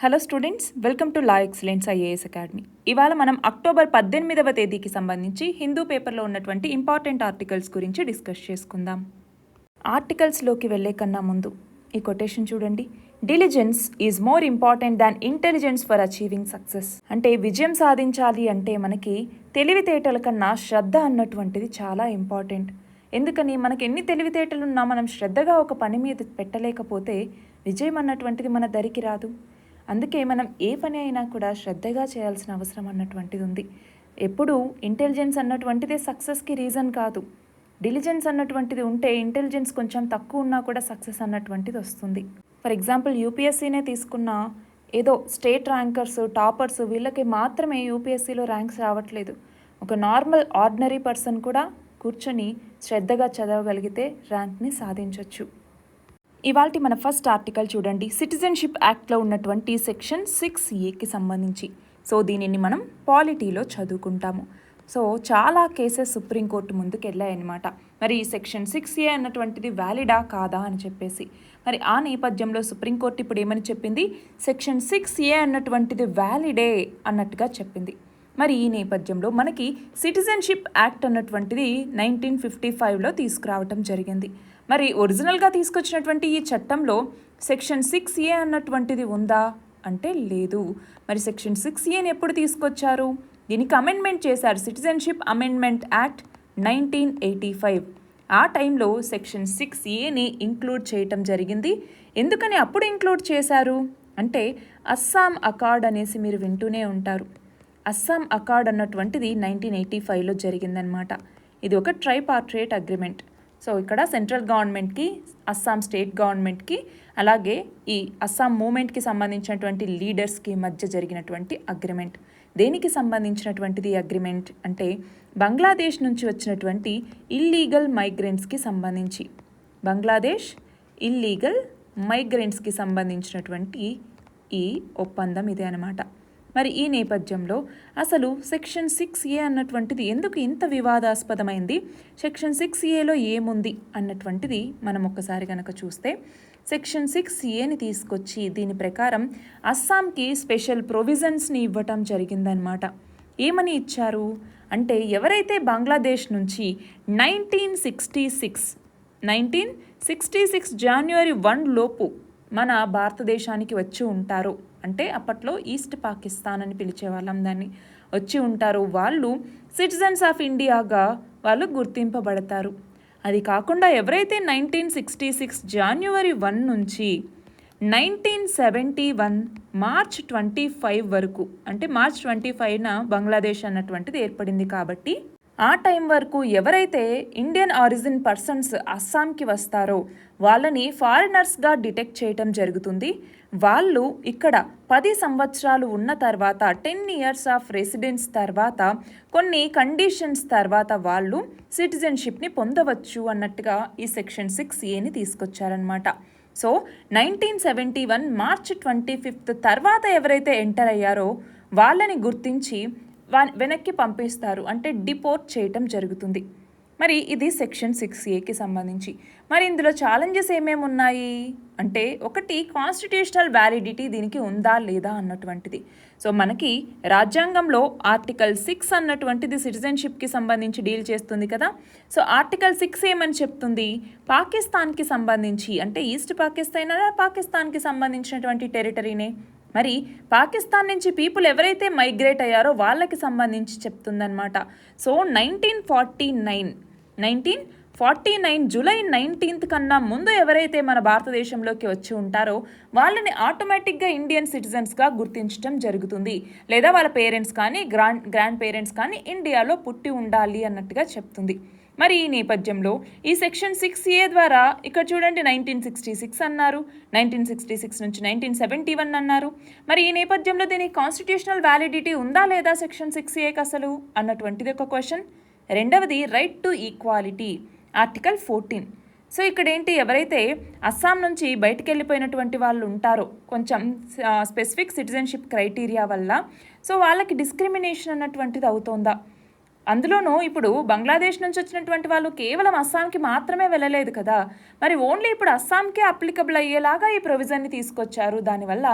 Hello students, welcome to law excellence IAS academy. ఇవాళ మనం October 18వ తేదీకి సంబంధించి హిందూ పేపర్లో ఉన్నటువంటి ఇంపార్టెంట్ ఆర్టికల్స్ గురించి డిస్కస్ చేసుకుందాం. ఆర్టికల్స్లోకి వెళ్ళే కన్నా ముందు ఈ కొటేషన్ చూడండి. Diligence is more important than intelligence for achieving success. అంటే విజయం సాధించాలి అంటే మనకి తెలివితేటల కన్నా శ్రద్ధ అన్నటువంటిది చాలా ఇంపార్టెంట్. ఎందుకని మనకి ఎన్ని తెలివితేటలున్నా మనం శ్రద్ధగా ఒక పని మీద పెట్టలేకపోతే విజయం అన్నటువంటిది మన దరికి రాదు. అందుకే మనం ఏ పని అయినా కూడా శ్రద్ధగా చేయాల్సిన అవసరం అన్నటువంటిది ఉంది. ఎప్పుడు ఇంటెలిజెన్స్ అన్నటువంటిదే సక్సెస్కి రీజన్ కాదు. డిలిజెన్స్ అన్నటువంటిది ఉంటే ఇంటెలిజెన్స్ కొంచెం తక్కువ ఉన్నా కూడా సక్సెస్ అన్నటువంటిది వస్తుంది. ఫర్ ఎగ్జాంపుల్ యూపీఎస్సీనే తీసుకున్న, ఏదో స్టేట్ ర్యాంకర్స్, టాపర్స్ వీళ్ళకి మాత్రమే యూపీఎస్సీలో ర్యాంక్స్ రావట్లేదు. ఒక నార్మల్ ఆర్డినరీ పర్సన్ కూడా కూర్చొని శ్రద్ధగా చదవగలిగితే ర్యాంక్ని సాధించవచ్చు. ఇవాల్టి మన ఫస్ట్ ఆర్టికల్ చూడండి. సిటిజన్షిప్ యాక్ట్లో ఉన్నటువంటి సెక్షన్ 6A సంబంధించి. సో దీనిని మనం పాలిటీలో చదువుకుంటాము. సో చాలా కేసెస్ సుప్రీంకోర్టు ముందుకు వెళ్ళాయన్నమాట. మరి ఈ సెక్షన్ 6A అన్నటువంటిది వ్యాలిడా కాదా అని చెప్పేసి. మరి ఆ నేపథ్యంలో సుప్రీంకోర్టు ఇప్పుడు ఏమని చెప్పింది? సెక్షన్ 6A అన్నటువంటిది వ్యాలిడే అన్నట్టుగా చెప్పింది. మరి ఈ నేపథ్యంలో మనకి సిటిజన్షిప్ యాక్ట్ అన్నటువంటిది 1955లో తీసుకురావటం జరిగింది. మరి ఒరిజినల్గా తీసుకొచ్చినటువంటి ఈ చట్టంలో సెక్షన్ 6A అన్నటువంటిది ఉందా అంటే లేదు. మరి సెక్షన్ 6Aని ఎప్పుడు తీసుకొచ్చారు? దీనికి అమెండ్మెంట్ చేశారు. Citizenship amendment act 1985. ఆ టైంలో సెక్షన్ 6Aని ఇంక్లూడ్ చేయటం జరిగింది. ఎందుకని అప్పుడు ఇంక్లూడ్ చేశారు అంటే అస్సాం అకార్డ్ అనేసి మీరు వింటూనే ఉంటారు. అస్సాం అకార్డ్ అన్నటువంటిది 1985లో జరిగిందనమాట. ఇది ఒక ట్రైపార్ట్రేట్ అగ్రిమెంట్. సో ఇక్కడ సెంట్రల్ గవర్నమెంట్కి, అస్సాం స్టేట్ గవర్నమెంట్కి, అలాగే ఈ అస్సాం మూమెంట్కి సంబంధించినటువంటి లీడర్స్కి మధ్య జరిగినటువంటి అగ్రిమెంట్. దేనికి సంబంధించినటువంటిది అగ్రిమెంట్ అంటే బంగ్లాదేశ్ నుంచి వచ్చినటువంటి ఇల్లీగల్ మైగ్రెంట్స్కి సంబంధించి, బంగ్లాదేశ్ ఇల్లీగల్ మైగ్రెంట్స్కి సంబంధించినటువంటి ఈ ఒప్పందం ఇదే అనమాట. మరి ఈ నేపథ్యంలో అసలు సెక్షన్ 6A అన్నటువంటిది ఎందుకు ఇంత వివాదాస్పదమైంది, సెక్షన్ 6Aలో ఏముంది అన్నటువంటిది మనం ఒక్కసారి కనుక చూస్తే, సెక్షన్ 6Aని తీసుకొచ్చి దీని ప్రకారం అస్సాంకి స్పెషల్ ప్రొవిజన్స్ని ఇవ్వటం జరిగిందనమాట. ఏమని ఇచ్చారు అంటే ఎవరైతే బంగ్లాదేశ్ నుంచి 1966 జనవరి 1 లోపు మన భారతదేశానికి వచ్చి ఉంటారో, అంటే అప్పట్లో ఈస్ట్ పాకిస్తాన్ అని పిలిచేవాళ్ళం దాన్ని, వచ్చి ఉంటారు, వాళ్ళు సిటిజన్స్ ఆఫ్ ఇండియాగా వాళ్ళు గుర్తింపబడతారు. అది కాకుండా ఎవరైతే 1966 జనవరి 1 నుంచి 1971 మార్చ్ 25 వరకు, అంటే మార్చ్ 25న బంగ్లాదేశ్ అన్నటువంటిది ఏర్పడింది కాబట్టి ఆ టైం వరకు ఎవరైతే ఇండియన్ ఆరిజిన్ పర్సన్స్ అస్సాంకి వస్తారో వాళ్ళని ఫారినర్స్గా డిటెక్ట్ చేయటం జరుగుతుంది. వాళ్ళు ఇక్కడ 10 సంవత్సరాలు ఉన్న తర్వాత 10 years ఆఫ్ రెసిడెన్స్ తర్వాత కొన్ని కండిషన్స్ తర్వాత వాళ్ళు సిటిజన్షిప్ని పొందవచ్చు అన్నట్టుగా ఈ సెక్షన్ 6Aని తీసుకొచ్చారనమాట. సో 1971 మార్చ్ 25 తర్వాత ఎవరైతే ఎంటర్ అయ్యారో వాళ్ళని గుర్తించి వెనక్కి పంపిస్తారు, అంటే డిపోర్ట్ చేయటం జరుగుతుంది. మరి ఇది సెక్షన్ 6Aకి సంబంధించి. మరి ఇందులో ఛాలెంజెస్ ఏమేమి ఉన్నాయి అంటే, ఒకటి కాన్స్టిట్యూషనల్ వ్యాలిడిటీ దీనికి ఉందా లేదా అన్నటువంటిది. సో మనకి రాజ్యాంగంలో ఆర్టికల్ 6 అన్నటువంటిది సిటిజన్షిప్కి సంబంధించి డీల్ చేస్తుంది కదా. సో ఆర్టికల్ 6 ఏమని చెప్తుంది? పాకిస్తాన్కి సంబంధించి, అంటే ఈస్ట్ పాకిస్తాన్కి సంబంధించినటువంటి టెరిటరీనే. మరి పాకిస్తాన్ నుంచి పీపుల్ ఎవరైతే మైగ్రేట్ అయ్యారో వాళ్ళకి సంబంధించి చెప్తుందన్నమాట. సో 1949 జూలై 19 కన్నా ముందు ఎవరైతే మన భారతదేశంలోకి వచ్చి ఉంటారో వాళ్ళని ఆటోమేటిక్గా ఇండియన్ సిటిజన్స్గా గుర్తించడం జరుగుతుంది, లేదా వాళ్ళ పేరెంట్స్ కానీ గ్రాండ్ పేరెంట్స్ కానీ ఇండియాలో పుట్టి ఉండాలి అన్నట్టుగా చెప్తుంది. మరి ఈ నేపథ్యంలో ఈ సెక్షన్ 6A ద్వారా ఇక్కడ చూడండి 1966 అన్నారు, 1966 నుంచి 1971 అన్నారు. మరి ఈ నేపథ్యంలో దీనికి కాన్స్టిట్యూషనల్ వ్యాలిడిటీ ఉందా లేదా సెక్షన్ 6Aకి అసలు అన్నటువంటిది ఒక క్వశ్చన్. రెండవది right to equality, article 14. So ఇక్కడ ఏంటి, ఎవరైతే అస్సాం నుంచి బయటికి వెళ్ళిపోయినటువంటి వాళ్ళు ఉంటారో కొంచెం స్పెసిఫిక్ సిటిజన్షిప్ క్రైటీరియా వల్ల, సో వాళ్ళకి డిస్క్రిమినేషన్ అన్నటువంటిది అవుతోందా, అందులోనూ ఇప్పుడు బంగ్లాదేశ్ నుంచి వచ్చినటువంటి వాళ్ళు కేవలం అస్సాంకి మాత్రమే వెళ్ళలేదు కదా, మరి ఓన్లీ ఇప్పుడు అస్సాంకే అప్లికబుల్ అయ్యేలాగా ఈ ప్రొవిజన్ని తీసుకొచ్చారు. దానివల్ల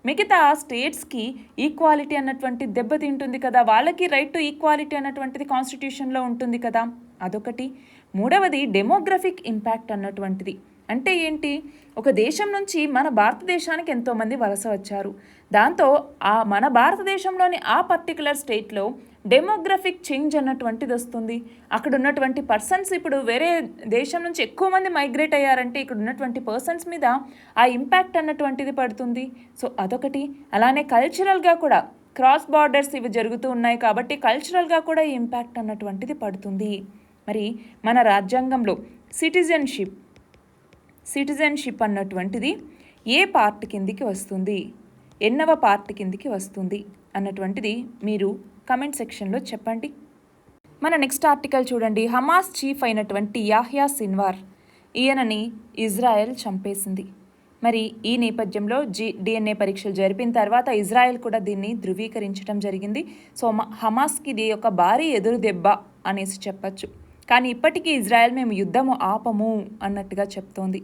మిగతా స్టేట్స్కి ఈక్వాలిటీ అన్నటువంటిది దెబ్బతింటుంది కదా, వాళ్ళకి రైట్ టు ఈక్వాలిటీ అన్నటువంటిది కాన్స్టిట్యూషన్లో ఉంటుంది కదా, అదొకటి. మూడవది డెమోగ్రఫిక్ ఇంపాక్ట్ అన్నటువంటిది. అంటే ఏంటి, ఒక దేశం నుంచి మన భారతదేశానికి ఎంతోమంది వలస వచ్చారు. దాంతో మన భారతదేశంలోని ఆ పర్టికులర్ స్టేట్లో డెమోగ్రఫిక్ చేంజ్ అన్నటువంటిది వస్తుంది. అక్కడ ఉన్నటువంటి పర్సన్స్ ఇప్పుడు వేరే దేశం నుంచి ఎక్కువ మంది మైగ్రేట్ అయ్యారంటే ఇక్కడ ఉన్నటువంటి పర్సన్స్ మీద ఆ ఇంపాక్ట్ అన్నటువంటిది పడుతుంది. సో అదొకటి. అలానే కల్చరల్గా కూడా క్రాస్ బార్డర్స్ ఇవి జరుగుతూ ఉన్నాయి కాబట్టి కల్చరల్గా కూడా ఈ ఇంపాక్ట్ అన్నటువంటిది పడుతుంది. మరి మన రాజ్యాంగంలో సిటిజన్షిప్ అన్నటువంటిది ఏ పార్ట్ కిందికి వస్తుంది, ఎన్నవ పార్ట్ కిందికి వస్తుంది అన్నటువంటిది మీరు కమెంట్ సెక్షన్లో చెప్పండి. మన నెక్స్ట్ ఆర్టికల్ చూడండి. హమాస్ చీఫ్ అయినటువంటి యాహ్యా సిన్వార్, ఈయనని ఇజ్రాయెల్ చంపేసింది. మరి ఈ నేపథ్యంలో DNA పరీక్షలు జరిపిన తర్వాత ఇజ్రాయెల్ కూడా దీన్ని ధృవీకరించడం జరిగింది. సో హమాస్కి ఇది ఒక భారీ ఎదురు దెబ్బ అనేసి చెప్పచ్చు. కానీ ఇప్పటికీ ఇజ్రాయెల్ మేము యుద్ధము ఆపము అన్నట్టుగా చెప్తోంది.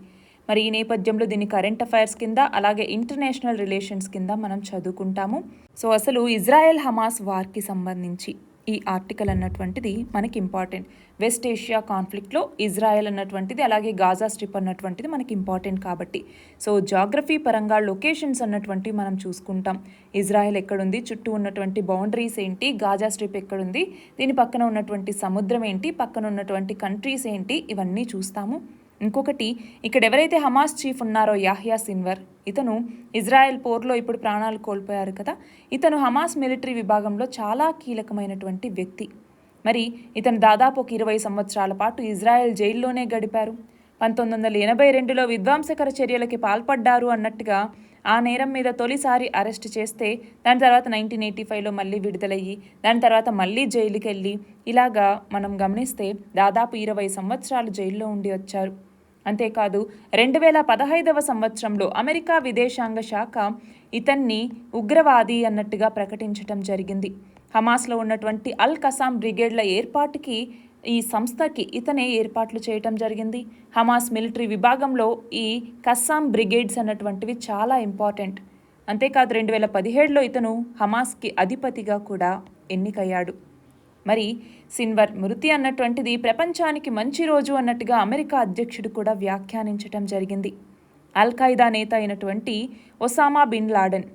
మరి ఈ నేపథ్యంలో దీన్ని కరెంట్ అఫైర్స్ కింద అలాగే ఇంటర్నేషనల్ రిలేషన్స్ కింద మనం చదువుకుంటాము. సో అసలు ఇజ్రాయెల్ హమాస్ వార్కి సంబంధించి ఈ ఆర్టికల్ అన్నటువంటిది మనకి ఇంపార్టెంట్. వెస్ట్ ఏషియా కాన్ఫ్లిక్ట్లో ఇజ్రాయెల్ అన్నటువంటిది అలాగే గాజా స్ట్రిప్ అన్నటువంటిది మనకి ఇంపార్టెంట్ కాబట్టి సో జాగ్రఫీ పరంగా లొకేషన్స్ అన్నటువంటివి మనం చూసుకుంటాం. ఇజ్రాయెల్ ఎక్కడుంది, చుట్టూ ఉన్నటువంటి బౌండరీస్ ఏంటి, గాజా స్ట్రిప్ ఎక్కడుంది, దీని పక్కన ఉన్నటువంటి సముద్రం ఏంటి, పక్కన ఉన్నటువంటి కంట్రీస్ ఏంటి, ఇవన్నీ చూస్తాము. ఇంకొకటి, ఇక్కడ ఎవరైతే హమాస్ చీఫ్ ఉన్నారో యాహ్యా సిన్వర్, ఇతను ఇజ్రాయెల్ పోర్లో ఇప్పుడు ప్రాణాలు కోల్పోయారు కదా, ఇతను హమాస్ మిలిటరీ విభాగంలో చాలా కీలకమైనటువంటి వ్యక్తి. మరి ఇతను దాదాపు ఒక 20 సంవత్సరాల పాటు ఇజ్రాయెల్ జైల్లోనే గడిపారు. 1982లో విధ్వంసకర చర్యలకి పాల్పడ్డారు అన్నట్టుగా ఆ నేరం మీద తొలిసారి అరెస్ట్ చేస్తే దాని తర్వాత 1985లో మళ్ళీ విడుదలయ్యి దాని తర్వాత మళ్ళీ జైలుకి వెళ్ళి ఇలాగా మనం గమనిస్తే దాదాపు 20 సంవత్సరాలు జైల్లో ఉండి వచ్చారు. అంతేకాదు 2015వ సంవత్సరంలో అమెరికా విదేశాంగ శాఖ ఇతన్ని ఉగ్రవాది అన్నట్టుగా ప్రకటించడం జరిగింది. హమాస్లో ఉన్నటువంటి అల్ కసాం బ్రిగేడ్ల ఏర్పాటుకి ఈ సంస్థకి ఇతనే ఏర్పాట్లు చేయటం జరిగింది. హమాస్ మిలిటరీ విభాగంలో ఈ కస్సాం బ్రిగేడ్స్ అన్నటువంటివి చాలా ఇంపార్టెంట్. అంతేకాదు 2017లో ఇతను హమాస్కి అధిపతిగా కూడా ఎన్నికయ్యాడు. మరి సిన్వర్ మృతి అన్నటువంటిది ప్రపంచానికి మంచి రోజు అన్నట్టుగా అమెరికా అధ్యక్షుడు కూడా వ్యాఖ్యానించటం జరిగింది. అల్ ఖైదా నేత అయినటువంటి ఒసామా బిన్ లాడెన్,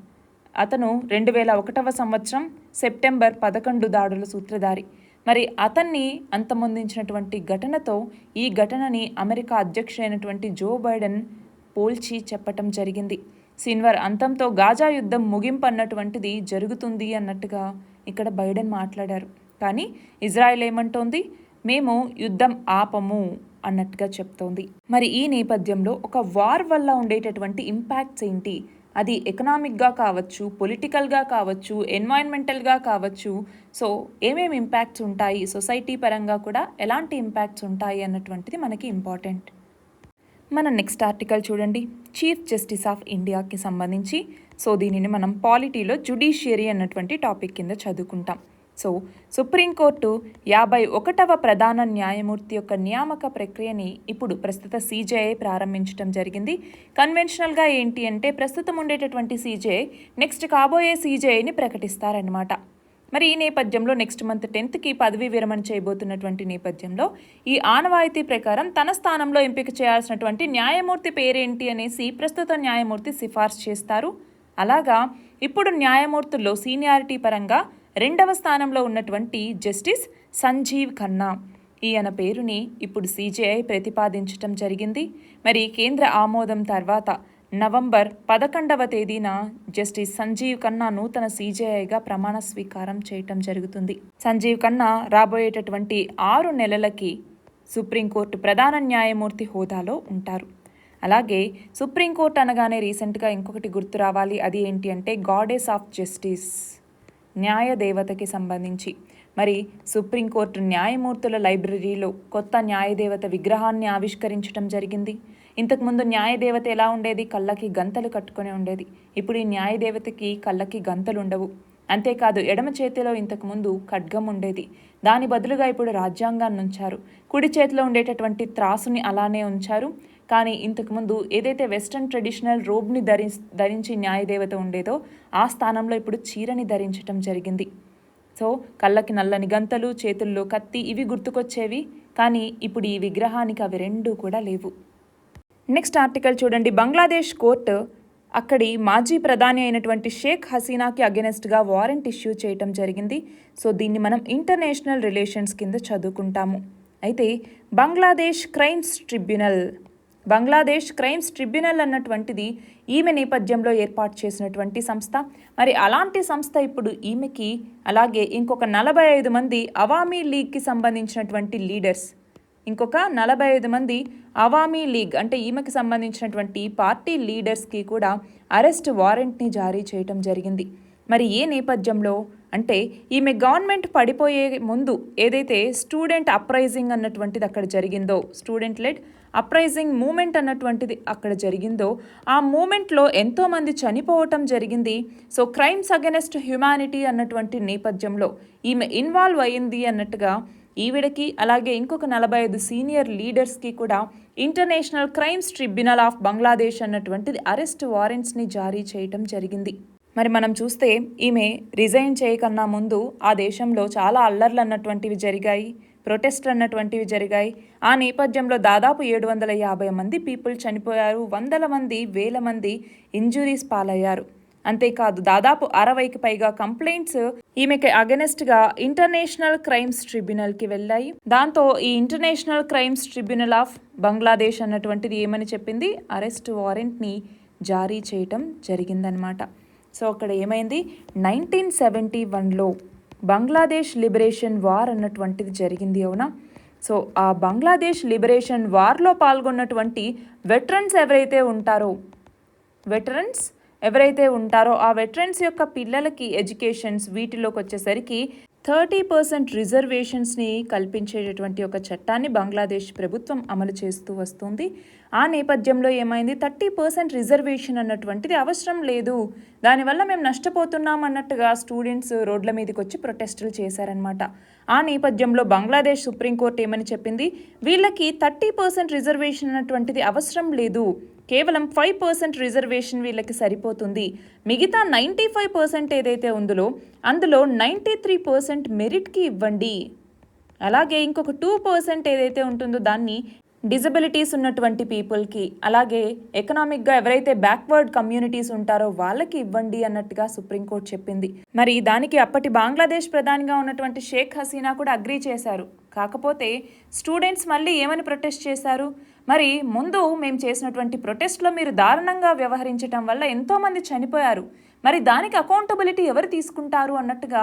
అతను 2001వ సంవత్సరం సెప్టెంబర్ 11 దాడుల సూత్రధారి. మరి అతన్ని అంతమొందించినటువంటి ఘటనతో ఈ ఘటనని అమెరికా అధ్యక్షుడైనటువంటి జో బైడెన్ పోల్చి చెప్పటం జరిగింది. సిన్వర్ అంతంతో గాజా యుద్ధం ముగింపు అన్నటువంటిది జరుగుతుంది అన్నట్టుగా ఇక్కడ బైడెన్ మాట్లాడారు. కానీ ఇజ్రాయెల్ ఏమంటోంది, మేము యుద్ధం ఆపము అన్నట్టుగా చెప్తోంది. మరి ఈ నేపథ్యంలో ఒక వార్ వల్ల ఉండేటటువంటి ఇంపాక్ట్స్ ఏంటి, అది ఎకనామిక్గా కావచ్చు, పొలిటికల్గా కావచ్చు, ఎన్వైరన్మెంటల్గా కావచ్చు, సో ఏమేమి ఇంపాక్ట్స్ ఉంటాయి, సొసైటీ పరంగా కూడా ఎలాంటి ఇంపాక్ట్స్ ఉంటాయి అన్నటువంటిది మనకి ఇంపార్టెంట్. మన నెక్స్ట్ ఆర్టికల్ చూడండి. చీఫ్ జస్టిస్ ఆఫ్ ఇండియాకి సంబంధించి సో దీనిని మనం పాలిటీలో జ్యుడిషియరీ అన్నటువంటి టాపిక్ కింద చదువుకుంటాం. సో సుప్రీంకోర్టు 51వ ప్రధాన న్యాయమూర్తి యొక్క నియామక ప్రక్రియని ఇప్పుడు ప్రస్తుత CJI ప్రారంభించడం జరిగింది. కన్వెన్షనల్గా ఏంటి అంటే ప్రస్తుతం ఉండేటటువంటి CJI నెక్స్ట్ కాబోయే CJIని ప్రకటిస్తారన్నమాట. మరి ఈ నేపథ్యంలో నెక్స్ట్ మంత్ 10కి పదవీ విరమణ చేయబోతున్నటువంటి నేపథ్యంలో ఈ ఆనవాయితీ ప్రకారం తన స్థానంలో ఎంపిక చేయాల్సినటువంటి న్యాయమూర్తి పేరేంటి అనేసి ప్రస్తుత న్యాయమూర్తి సిఫార్సు చేస్తారు. అలాగా ఇప్పుడు న్యాయమూర్తుల్లో సీనియారిటీ పరంగా 2వ స్థానంలో ఉన్నటువంటి జస్టిస్ సంజీవ్ ఖన్నా, ఈయన పేరుని ఇప్పుడు CJI ప్రతిపాదించటం జరిగింది. మరి కేంద్ర ఆమోదం తర్వాత నవంబర్ 11వ తేదీన జస్టిస్ సంజీవ్ ఖన్నా నూతన CJIగా ప్రమాణ స్వీకారం చేయటం జరుగుతుంది. సంజీవ్ ఖన్నా రాబోయేటటువంటి 6 నెలలకి సుప్రీంకోర్టు ప్రధాన న్యాయమూర్తి హోదాలో ఉంటారు. అలాగే సుప్రీంకోర్టు అనగానే రీసెంట్గా ఇంకొకటి గుర్తు రావాలి, అది ఏంటి అంటే గాడెస్ ఆఫ్ జస్టిస్, న్యాయదేవతకి సంబంధించి. మరి సుప్రీంకోర్టు న్యాయమూర్తుల లైబ్రరీలో కొత్త న్యాయదేవత విగ్రహాన్ని ఆవిష్కరించడం జరిగింది. ఇంతకుముందు న్యాయదేవత ఎలా ఉండేది, కళ్ళకి గంతలు కట్టుకొని ఉండేది. ఇప్పుడు ఈ న్యాయదేవతకి కళ్ళకి గంతలు ఉండవు. అంతేకాదు ఎడమ చేతిలో ఇంతకుముందు ఖడ్గం ఉండేది, దాని బదులుగా ఇప్పుడు రాజ్యాంగాన్ని ఉంచారు. కుడి చేతిలో ఉండేటటువంటి త్రాసుని అలానే ఉంచారు. కానీ ఇంతకుముందు ఏదైతే వెస్ట్రన్ ట్రెడిషనల్ రోబ్ని ధరించి న్యాయదేవత ఉండేదో ఆ స్థానంలో ఇప్పుడు చీరని ధరించటం జరిగింది. సో కళ్ళకి నల్లని గంతలు, చేతుల్లో కత్తి ఇవి గుర్తుకొచ్చేవి. కానీ ఇప్పుడు ఈ విగ్రహానికి అవి రెండూ కూడా లేవు. నెక్స్ట్ ఆర్టికల్ చూడండి. బంగ్లాదేశ్ కోర్టు అక్కడి మాజీ ప్రధాని అయినటువంటి షేక్ హసీనాకి అగెనెస్ట్గా వారెంట్ ఇష్యూ చేయటం జరిగింది. సో దీన్ని మనం ఇంటర్నేషనల్ రిలేషన్స్ కింద చదువుకుంటాము. అయితే బంగ్లాదేశ్ క్రైమ్స్ ట్రిబ్యునల్ అన్నటువంటిది ఈమె నేపథ్యంలో ఏర్పాటు చేసినటువంటి సంస్థ. మరి అలాంటి సంస్థ ఇప్పుడు ఈమెకి అలాగే ఇంకొక 45 మంది అవామీ లీగ్కి సంబంధించినటువంటి లీడర్స్, ఇంకొక 45 మంది అవామీ లీగ్ అంటే ఈమెకి సంబంధించినటువంటి పార్టీ లీడర్స్కి కూడా అరెస్ట్ వారెంట్ని జారీ చేయటం జరిగింది. మరి ఏ నేపథ్యంలో అంటే ఈమె గవర్నమెంట్ పడిపోయే ముందు ఏదైతే స్టూడెంట్ అప్రైజింగ్ అన్నటువంటిది అక్కడ జరిగిందో, స్టూడెంట్ లెడ్ అప్రైజింగ్ మూమెంట్ అన్నటువంటిది అక్కడ జరిగిందో, ఆ మూమెంట్లో ఎంతోమంది చనిపోవటం జరిగింది. సో క్రైమ్స్ అగెనెస్ట్ హ్యుమానిటీ అన్నటువంటి నేపథ్యంలో ఈమె ఇన్వాల్వ్ అయ్యింది అన్నట్టుగా ఈవిడకి అలాగే ఇంకొక 45 సీనియర్ లీడర్స్కి కూడా international crimes tribunal of Bangladesh అన్నటువంటిది అరెస్ట్ వారెంట్స్ని జారీ చేయటం జరిగింది. మరి మనం చూస్తే ఈమె రిజైన్ చేయకన్నా ముందు ఆ దేశంలో చాలా అల్లర్లు అన్నటువంటివి జరిగాయి, ప్రొటెస్ట్లు అన్నటువంటివి జరిగాయి. ఆ నేపథ్యంలో దాదాపు 750 మంది పీపుల్ చనిపోయారు, వందల మంది, వేల మంది ఇంజురీస్ పాలయ్యారు. అంతేకాదు దాదాపు 60కి పైగా కంప్లైంట్స్ ఈమెకి అగెనెస్ట్గా ఇంటర్నేషనల్ క్రైమ్స్ ట్రిబ్యునల్కి వెళ్ళాయి. దాంతో ఈ international crimes tribunal of Bangladesh అన్నటువంటిది ఏమని చెప్పింది, అరెస్ట్ వారెంట్ని జారీ చేయటం జరిగిందనమాట. సో అక్కడ ఏమైంది, 1971లో బంగ్లాదేశ్ లిబరేషన్ వార్ అన్నటువంటిది జరిగింది, అవునా? సో ఆ బంగ్లాదేశ్ లిబరేషన్ వార్లో పాల్గొన్నటువంటి వెటరన్స్ ఎవరైతే ఉంటారో ఆ వెటరన్స్ యొక్క పిల్లలకి ఎడ్యుకేషన్స్ వీటిలోకి వచ్చేసరికి 30% రిజర్వేషన్స్ని కల్పించేటటువంటి ఒక చట్టాన్ని బంగ్లాదేశ్ ప్రభుత్వం అమలు చేస్తూ వస్తుంది. ఆ నేపథ్యంలో ఏమైంది, 30% రిజర్వేషన్ అన్నటువంటిది అవసరం లేదు, దానివల్ల మేము నష్టపోతున్నాం అన్నట్టుగా స్టూడెంట్స్ రోడ్ల మీదకి వచ్చి ప్రొటెస్టులు చేశారనమాట. ఆ నేపథ్యంలో బంగ్లాదేశ్ సుప్రీంకోర్టు ఏమని చెప్పింది, వీళ్ళకి 30% రిజర్వేషన్ అన్నటువంటిది అవసరం లేదు, కేవలం 5% రిజర్వేషన్ వీళ్ళకి సరిపోతుంది. మిగతా 95% ఏదైతే ఉందో అందులో 93% మెరిట్కి ఇవ్వండి. అలాగే ఇంకొక 2% ఏదైతే ఉంటుందో దాన్ని డిజబిలిటీస్ ఉన్నటువంటి పీపుల్కి, అలాగే ఎకనామిక్గా ఎవరైతే బ్యాక్వర్డ్ కమ్యూనిటీస్ ఉంటారో వాళ్ళకి ఇవ్వండి అన్నట్టుగా సుప్రీంకోర్టు చెప్పింది. మరి దానికి అప్పటి బంగ్లాదేశ్ ప్రధానిగా ఉన్నటువంటి షేక్ హసీనా కూడా అగ్రీ చేశారు. కాకపోతే స్టూడెంట్స్ మళ్ళీ ఏమని ప్రొటెస్ట్ చేశారు, మరి ముందు మేము చేసినటువంటి ప్రొటెస్ట్లో మీరు దారుణంగా వ్యవహరించడం వల్ల ఎంతోమంది చనిపోయారు, మరి దానికి అకౌంటబిలిటీ ఎవరు తీసుకుంటారు అన్నట్టుగా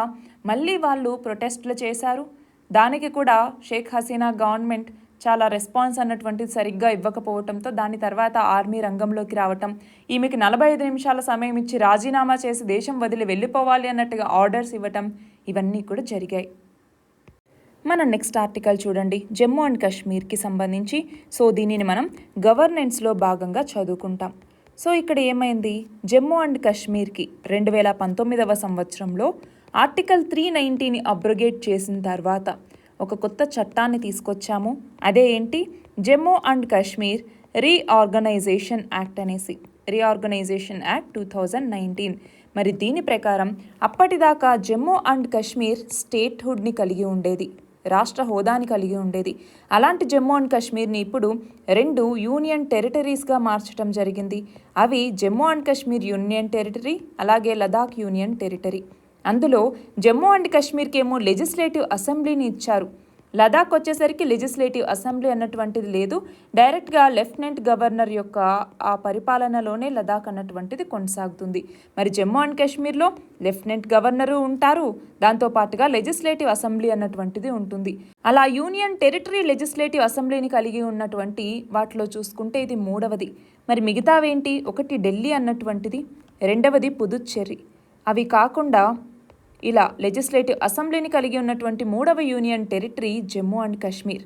మళ్ళీ వాళ్ళు ప్రొటెస్ట్లు చేశారు. దానికి కూడా షేక్ హసీనా గవర్నమెంట్ చాలా రెస్పాన్స్ అన్నటువంటిది సరిగ్గా ఇవ్వకపోవటంతో దాని తర్వాత ఆర్మీ రంగంలోకి రావటం, ఈమెకి 45 నిమిషాల సమయం ఇచ్చి రాజీనామా చేసి దేశం వదిలి వెళ్ళిపోవాలి అన్నట్టుగా ఆర్డర్స్ ఇవ్వటం, ఇవన్నీ కూడా జరిగాయి. మన నెక్స్ట్ ఆర్టికల్ చూడండి, జమ్మూ అండ్ కాశ్మీర్కి సంబంధించి. సో దీనిని మనం గవర్నెన్స్లో భాగంగా చదువుకుంటాం. సో ఇక్కడ ఏమైంది, జమ్మూ అండ్ కాశ్మీర్కి 2019వ సంవత్సరంలో ఆర్టికల్ 390ని అబ్రోగేట్ చేసిన తర్వాత ఒక కొత్త చట్టాన్ని తీసుకొచ్చాము. అదే ఏంటి, Jammu and Kashmir reorganisation act అనేసి, రీఆర్గనైజేషన్ యాక్ట్ 2019. మరి దీని ప్రకారం అప్పటిదాకా జమ్మూ అండ్ కాశ్మీర్ స్టేట్హుడ్ని కలిగి ఉండేది, రాష్ట్ర హోదాని కలిగి ఉండేది. అలాంటి జమ్మూ అండ్ కాశ్మీర్ని ఇప్పుడు 2 యూనియన్ టెరిటరీస్గా మార్చడం జరిగింది. అవి Jammu and Kashmir union territory, అలాగే లదాఖ్ యూనియన్ టెరిటరీ. అందులో జమ్మూ అండ్ కాశ్మీర్కి ఏమో లెజిస్లేటివ్ అసెంబ్లీని ఇచ్చారు, లదాఖ్ వచ్చేసరికి లెజిస్లేటివ్ అసెంబ్లీ అన్నటువంటిది లేదు, డైరెక్ట్గా లెఫ్టినెంట్ గవర్నర్ యొక్క ఆ పరిపాలనలోనే లదాఖ్ అన్నటువంటిది కొనసాగుతుంది. మరి జమ్మూ అండ్ కాశ్మీర్లో లెఫ్టినెంట్ గవర్నరు ఉంటారు, దాంతోపాటుగా లెజిస్లేటివ్ అసెంబ్లీ అన్నటువంటిది ఉంటుంది. అలా యూనియన్ టెరిటరీ లెజిస్లేటివ్ అసెంబ్లీని కలిగి ఉన్నటువంటి వాటిలో చూసుకుంటే ఇది 3వది. మరి మిగతావేంటి, ఒకటి ఢిల్లీ అన్నటువంటిది, 2వది పుదుచ్చేరి. అవి కాకుండా ఇలా లెజిస్లేటివ్ అసెంబ్లీని కలిగి ఉన్నటువంటి 3వ union territory Jammu and Kashmir.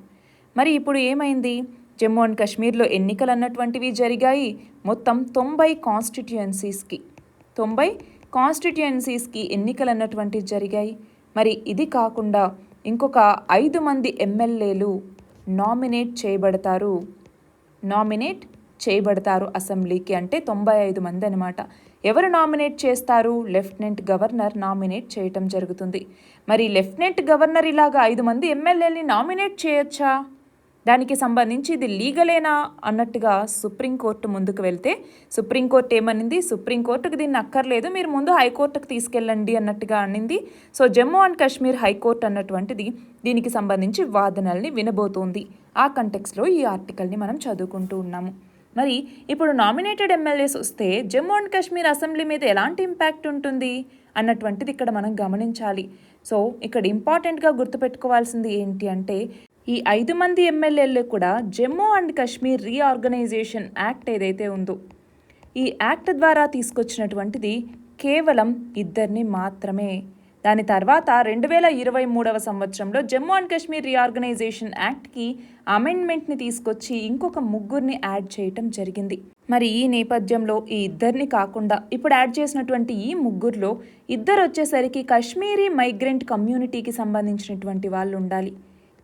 మరి ఇప్పుడు ఏమైంది, జమ్మూ అండ్ కాశ్మీర్లో ఎన్నికలు అన్నటువంటివి జరిగాయి. మొత్తం 90 కాన్స్టిట్యుయెన్సీస్కి 90 కాన్స్టిట్యుయెన్సీస్కి ఎన్నికలు అన్నటువంటివి జరిగాయి. మరి ఇది కాకుండా ఇంకొక 5 మంది ఎమ్మెల్యేలు నామినేట్ చేయబడతారు అసెంబ్లీకి. అంటే 95 మంది అనమాట. ఎవరు నామినేట్ చేస్తారు? లెఫ్టినెంట్ గవర్నర్ నామినేట్ చేయటం జరుగుతుంది. మరి లెఫ్టినెంట్ గవర్నర్ ఇలాగా 5 మంది ఎమ్మెల్యేలని నామినేట్ చేయొచ్చా? దానికి సంబంధించి ఇది లీగలేనా అన్నట్టుగా సుప్రీంకోర్టు ముందుకు వెళ్తే సుప్రీంకోర్టు ఏమనింది? సుప్రీంకోర్టుకు దీన్ని అక్కర్లేదు, మీరు ముందు హైకోర్టుకు తీసుకెళ్ళండి అన్నట్టుగా అనింది. So Jammu and Kashmir high court అన్నటువంటిది దీనికి సంబంధించి వాదనల్ని వినబోతోంది. ఆ కంటెక్స్లో ఈ ఆర్టికల్ని మనం చదువుకుంటూ ఉన్నాము. మరి ఇప్పుడు నామినేటెడ్ ఎమ్మెల్యేస్ వస్తే జమ్మూ అండ్ కాశ్మీర్ అసెంబ్లీ మీద ఎలాంటి ఇంపాక్ట్ ఉంటుంది అన్నటువంటిది ఇక్కడ మనం గమనించాలి. సో ఇక్కడ ఇంపార్టెంట్గా గుర్తుపెట్టుకోవాల్సింది ఏంటి అంటే, ఈ 5 మంది ఎమ్మెల్యేలు కూడా Jammu and Kashmir reorganisation act ఏదైతే ఉందో ఈ యాక్ట్ ద్వారా తీసుకొచ్చినటువంటిది కేవలం 2 మాత్రమే. దాని తర్వాత 2023 సంవత్సరంలో జమ్మూ అండ్ కాశ్మీర్ రీఆర్గనైజేషన్ యాక్ట్కి అమెండ్మెంట్ని తీసుకొచ్చి ఇంకొక 3 యాడ్ చేయటం జరిగింది. మరి ఈ నేపథ్యంలో ఈ 2 కాకుండా ఇప్పుడు యాడ్ చేసినటువంటి ఈ 3లో 2 వచ్చేసరికి కాశ్మీరీ మైగ్రెంట్ కమ్యూనిటీకి సంబంధించినటువంటి వాళ్ళు ఉండాలి.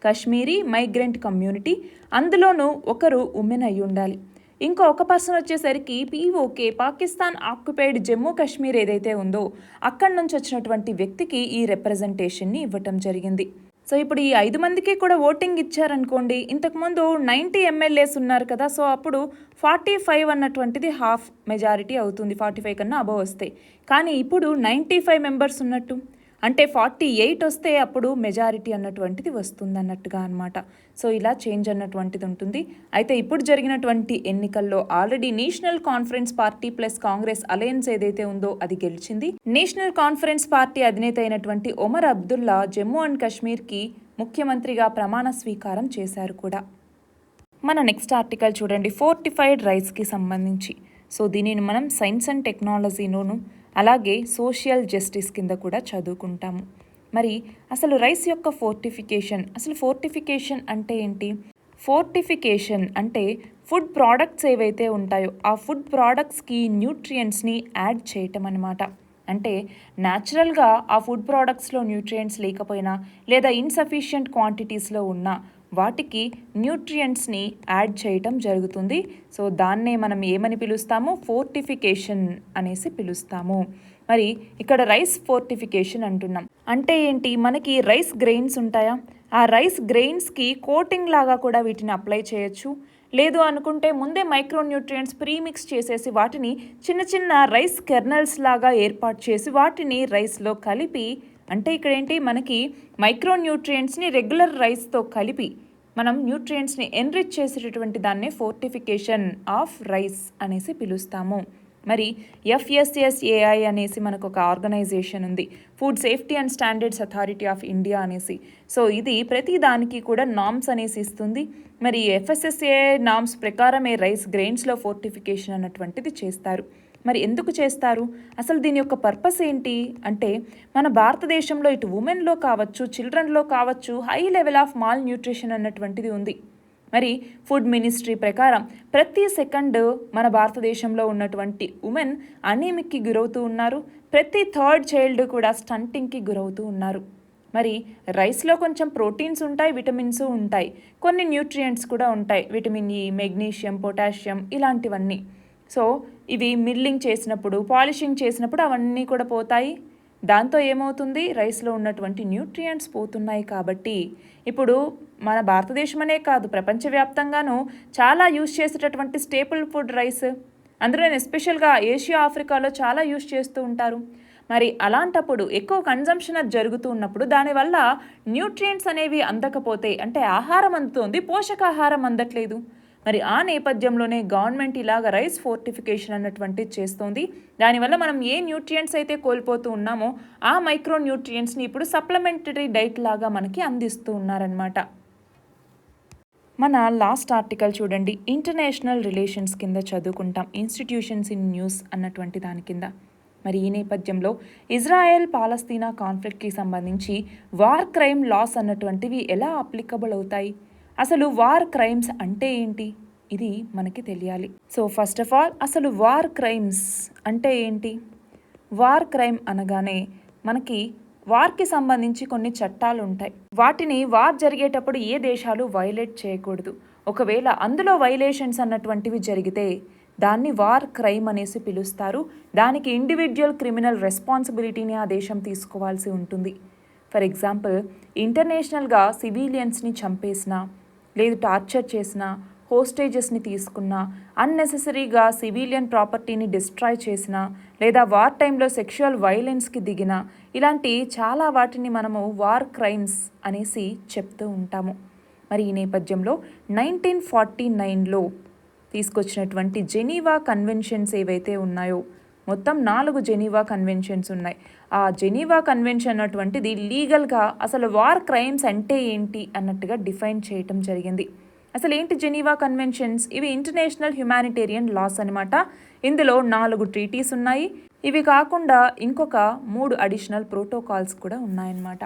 కాశ్మీరీ మైగ్రెంట్ కమ్యూనిటీ, అందులోనూ ఒకరు ఉమెన్ అయి ఉండాలి. ఇంకా ఒక పర్సన్ వచ్చేసరికి POK, పాకిస్తాన్ ఆక్యుపైడ్ జమ్మూ కాశ్మీర్ ఏదైతే ఉందో అక్కడి నుంచి వచ్చినటువంటి వ్యక్తికి ఈ రిప్రజెంటేషన్ని ఇవ్వటం జరిగింది. సో ఇప్పుడు ఈ 5 మందికి కూడా ఓటింగ్ ఇచ్చారనుకోండి. ఇంతకుముందు 90 ఎమ్మెల్యేస్ ఉన్నారు కదా, సో అప్పుడు 45 అన్నటువంటిది హాఫ్ మెజారిటీ అవుతుంది, 45 కన్నా అబవ్ వస్తాయి. కానీ ఇప్పుడు 95 మెంబర్స్ ఉన్నట్టు, అంటే 48 వస్తే అప్పుడు మెజారిటీ అన్నటువంటిది వస్తుంది అన్నట్టుగా అనమాట. సో ఇలా చేంజ్ అన్నటువంటిది ఉంటుంది. అయితే ఇప్పుడు జరిగినటువంటి ఎన్నికల్లో already national conference party plus Congress alliance ఏదైతే ఉందో అది గెలిచింది. నేషనల్ కాన్ఫరెన్స్ పార్టీ అధినేత అయినటువంటి ఒమర్ అబ్దుల్లా జమ్మూ అండ్ కాశ్మీర్కి ముఖ్యమంత్రిగా ప్రమాణ స్వీకారం చేశారు కూడా. మన నెక్స్ట్ ఆర్టికల్ చూడండి, ఫోర్టిఫైడ్ రైస్కి సంబంధించి. సో దీనిని మనం సైన్స్ అండ్ టెక్నాలజీలోను అలాగే సోషల్ జస్టిస్ కింద కూడా చదువుకుంటాము. మరి అసలు రైస్ యొక్క ఫోర్టిఫికేషన్ అంటే ఏంటి? ఫోర్టిఫికేషన్ అంటే ఫుడ్ ప్రోడక్ట్స్ ఏవైతే ఉంటాయో ఆ ఫుడ్ ప్రోడక్ట్స్కి న్యూట్రియంట్స్ని యాడ్ చేయటం అనమాట. అంటే న్యాచురల్గా ఆ ఫుడ్ ప్రోడక్ట్స్లో న్యూట్రియంట్స్ లేకపోయినా లేదా ఇన్సఫిషియంట్ క్వాంటిటీస్లో ఉన్న వాటికి న్యూట్రియంట్స్ని యాడ్ చేయటం జరుగుతుంది. సో దాన్నే మనం ఏమని పిలుస్తాము? ఫోర్టిఫికేషన్ అనేసి పిలుస్తాము. మరి ఇక్కడ రైస్ ఫోర్టిఫికేషన్ అంటున్నాం. అంటే ఏంటి? మనకి రైస్ గ్రెయిన్స్ ఉంటాయా, ఆ రైస్ గ్రెయిన్స్కి కోటింగ్ లాగా కూడా వీటిని అప్లై చేయొచ్చు. లేదు అనుకుంటే ముందే మైక్రోన్యూట్రియంట్స్ ప్రీమిక్స్ చేసేసి వాటిని చిన్న చిన్న రైస్ కెర్నల్స్ లాగా ఏర్పాటు చేసి వాటిని రైస్లో కలిపి, అంటే ఇక్కడ ఏంటి, మనకి మైక్రోన్యూట్రియంట్స్ని రెగ్యులర్ రైస్తో కలిపి మనం న్యూట్రియంట్స్ని ఎన్రిచ్ చేసేటటువంటి దాన్నే ఫోర్టిఫికేషన్ ఆఫ్ రైస్ అనేసి పిలుస్తాము. మరి FSSAI అనేసి మనకు ఒక ఆర్గనైజేషన్ ఉంది, food safety and standards authority of India అనేసి. సో ఇది ప్రతి దానికి కూడా నామ్స్ అనేసి ఇస్తుంది. మరి FSSAI నామ్స్ ప్రకారమే రైస్ గ్రెయిన్స్లో ఫోర్టిఫికేషన్ అన్నటువంటిది చేస్తారు. మరి ఎందుకు చేస్తారు? అసలు దీని యొక్క పర్పస్ ఏంటి అంటే, మన భారతదేశంలో ఇటు ఉమెన్లో కావచ్చు, చిల్డ్రన్లో కావచ్చు high level of mall nutrition అన్నటువంటిది ఉంది. మరి ఫుడ్ మినిస్ట్రీ ప్రకారం ప్రతి సెకండ్ మన భారతదేశంలో ఉన్నటువంటి ఉమెన్ అనీమిక్కి గురవుతూ ఉన్నారు. ప్రతి థర్డ్ చైల్డ్ కూడా స్టంటింగ్కి గురవుతూ ఉన్నారు. మరి రైస్లో కొంచెం ప్రోటీన్స్ ఉంటాయి, విటమిన్స్ ఉంటాయి, కొన్ని న్యూట్రియంట్స్ కూడా ఉంటాయి, విటమిన్ E, మెగ్నీషియం, పొటాషియం ఇలాంటివన్నీ. సో ఇవి మిల్లింగ్ చేసినప్పుడు, పాలిషింగ్ చేసినప్పుడు అవన్నీ కూడా పోతాయి. దాంతో ఏమవుతుంది? రైస్లో ఉన్నటువంటి న్యూట్రియంట్స్ పోతున్నాయి. కాబట్టి ఇప్పుడు మన భారతదేశం అనే కాదు, ప్రపంచవ్యాప్తంగానూ చాలా యూజ్ చేసేటటువంటి స్టేపుల్ ఫుడ్ రైస్, అందులో ఎస్పెషల్గా ఏషియా, ఆఫ్రికాలో చాలా యూజ్ చేస్తూ ఉంటారు. మరి అలాంటప్పుడు ఎక్కువ కన్జంప్షన్ అది జరుగుతూ ఉన్నప్పుడు దానివల్ల న్యూట్రియంట్స్ అనేవి అందకపోతే, అంటే ఆహారం అందుతోంది, పోషకాహారం అందట్లేదు. మరి ఆ నేపథ్యంలోనే గవర్నమెంట్ ఇలాగ రైస్ ఫోర్టిఫికేషన్ అన్నటువంటిది చేస్తోంది. దానివల్ల మనం ఏ న్యూట్రియంట్స్ అయితే కోల్పోతూ ఉన్నామో ఆ మైక్రో న్యూట్రియంట్స్ని ఇప్పుడు సప్లిమెంటరీ డైట్ లాగా మనకి అందిస్తూ ఉన్నారనమాట. మన లాస్ట్ ఆర్టికల్ చూడండి, ఇంటర్నేషనల్ రిలేషన్స్ కింద చదువుకుంటాం, ఇన్స్టిట్యూషన్స్ ఇన్ న్యూస్ అన్నటువంటి దాని కింద. మరి ఈ నేపథ్యంలో ఇజ్రాయెల్ పాలస్తీనా కాన్ఫ్లిక్ట్కి సంబంధించి వార్ క్రైమ్ లాస్ అన్నటువంటివి ఎలా అప్లికబుల్ అవుతాయి, అసలు వార్ క్రైమ్స్ అంటే ఏంటి, ఇది మనకి తెలియాలి. సో ఫస్ట్ ఆఫ్ ఆల్ అసలు వార్ క్రైమ్స్ అంటే ఏంటి? వార్ క్రైమ్ అనగానే మనకి వార్కి సంబంధించి కొన్ని చట్టాలు ఉంటాయి. వాటిని వార్ జరిగేటప్పుడు ఏ దేశాలు వైలేట్ చేయకూడదు. ఒకవేళ అందులో వైలేషన్స్ అన్నటువంటివి జరిగితే దాన్ని వార్ క్రైమ్ అనేసి పిలుస్తారు. దానికి ఇండివిజువల్ క్రిమినల్ రెస్పాన్సిబిలిటీని ఆ దేశం తీసుకోవాల్సి ఉంటుంది. ఫర్ ఎగ్జాంపుల్, ఇంటర్నేషనల్గా సివిలియన్స్ని చంపేసినా, లేదు టార్చర్ చేసినా, హోస్టేజెస్ని తీసుకున్నా, అన్నెసెసరీగా సివిలియన్ ప్రాపర్టీని డిస్ట్రాయ్ చేసినా, లేదా వార్ టైంలో సెక్షువల్ వైలెన్స్కి దిగిన, ఇలాంటి చాలా వాటిని మనము వార్ క్రైమ్స్ అనేసి చెప్తూ ఉంటాము. మరి ఈ నేపథ్యంలో 1949లో తీసుకొచ్చినటువంటి జెనీవా కన్వెన్షన్స్ ఏవైతే ఉన్నాయో, మొత్తం 4 జెనీవా కన్వెన్షన్స్ ఉన్నాయి. ఆ జెనీవా కన్వెన్షన్ అన్నటువంటిది లీగల్గా అసలు వార్ క్రైమ్స్ అంటే ఏంటి అన్నట్టుగా డిఫైన్ చేయటం జరిగింది. అసలు ఏంటి జెనీవా కన్వెన్షన్స్? ఇవి ఇంటర్నేషనల్ హ్యుమానిటేరియన్ లాస్ అనమాట. ఇందులో 4 ట్రీటీస్ ఉన్నాయి. ఇవి కాకుండా ఇంకొక 3 అడిషనల్ ప్రోటోకాల్స్ కూడా ఉన్నాయన్నమాట.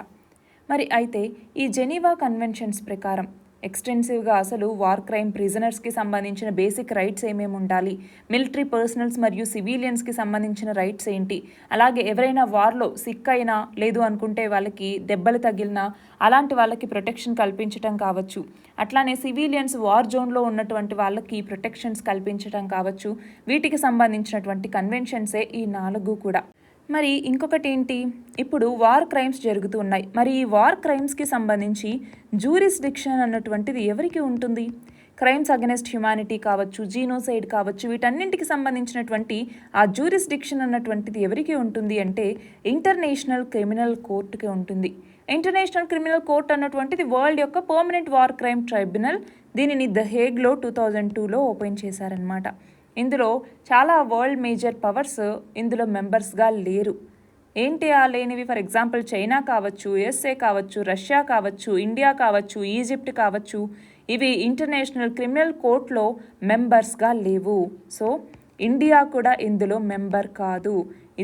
మరి అయితే ఈ జెనీవా కన్వెన్షన్స్ ప్రకారం ఎక్స్టెన్సివ్గా అసలు వార్ క్రైమ్ ప్రిజనర్స్కి సంబంధించిన బేసిక్ రైట్స్ ఏమేమి ఉండాలి, మిలిటరీ పర్సనల్స్ మరియు సివిలియన్స్కి సంబంధించిన రైట్స్ ఏంటి, అలాగే ఎవరైనా వార్లో సిక్ అయినా, లేదు అనుకుంటే వాళ్ళకి దెబ్బలు తగిలినా అలాంటి వాళ్ళకి ప్రొటెక్షన్ కల్పించడం కావచ్చు, అట్లానే సివిలియన్స్ వార్ జోన్లో ఉన్నటువంటి వాళ్ళకి ప్రొటెక్షన్స్ కల్పించడం కావచ్చు, వీటికి సంబంధించినటువంటి కన్వెన్షన్సే ఈ 4 కూడా. మరి ఇంకొకటి ఏంటి, ఇప్పుడు వార్ క్రైమ్స్ జరుగుతూ ఉన్నాయి. మరి ఈ వార్ క్రైమ్స్కి సంబంధించి జ్యూరిస్డిక్షన్ అన్నటువంటిది ఎవరికి ఉంటుంది? క్రైమ్స్ అగెనెస్ట్ హ్యుమానిటీ కావచ్చు, జీనోసైడ్ కావచ్చు, వీటన్నింటికి సంబంధించినటువంటి ఆ జ్యూరిస్డిక్షన్ అన్నటువంటిది ఎవరికి ఉంటుంది అంటే ఇంటర్నేషనల్ క్రిమినల్ కోర్టుకి ఉంటుంది. ఇంటర్నేషనల్ క్రిమినల్ కోర్ట్ అన్నటువంటిది వరల్డ్ యొక్క పర్మనెంట్ వార్ క్రైమ్ ట్రైబ్యునల్. దీనిని ద హేగ్లో 2002లో ఓపెన్ చేశారనమాట. ఇందులో చాలా వరల్డ్ మేజర్ పవర్స్ ఇందులో మెంబర్స్గా లేరు. ఏంటి ఆ లేనివి? ఫర్ ఎగ్జాంపుల్ చైనా కావచ్చు, యుఎస్ఏ కావచ్చు, రష్యా కావచ్చు, ఇండియా కావచ్చు, ఈజిప్ట్ కావచ్చు, ఇవి ఇంటర్నేషనల్ క్రిమినల్ కోర్టులో మెంబర్స్గా లేవు. సో ఇండియా కూడా ఇందులో మెంబర్ కాదు.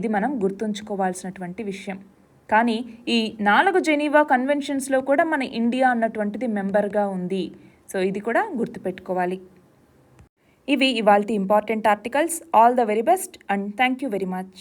ఇది మనం గుర్తుంచుకోవాల్సినటువంటి విషయం. కానీ ఈ 4 జెనీవా కన్వెన్షన్స్లో కూడా మన ఇండియా అన్నటువంటిది మెంబర్గా ఉంది. సో ఇది కూడా గుర్తుపెట్టుకోవాలి. ఇవి ఇవాల్టి important articles. All the very best and thank you very much.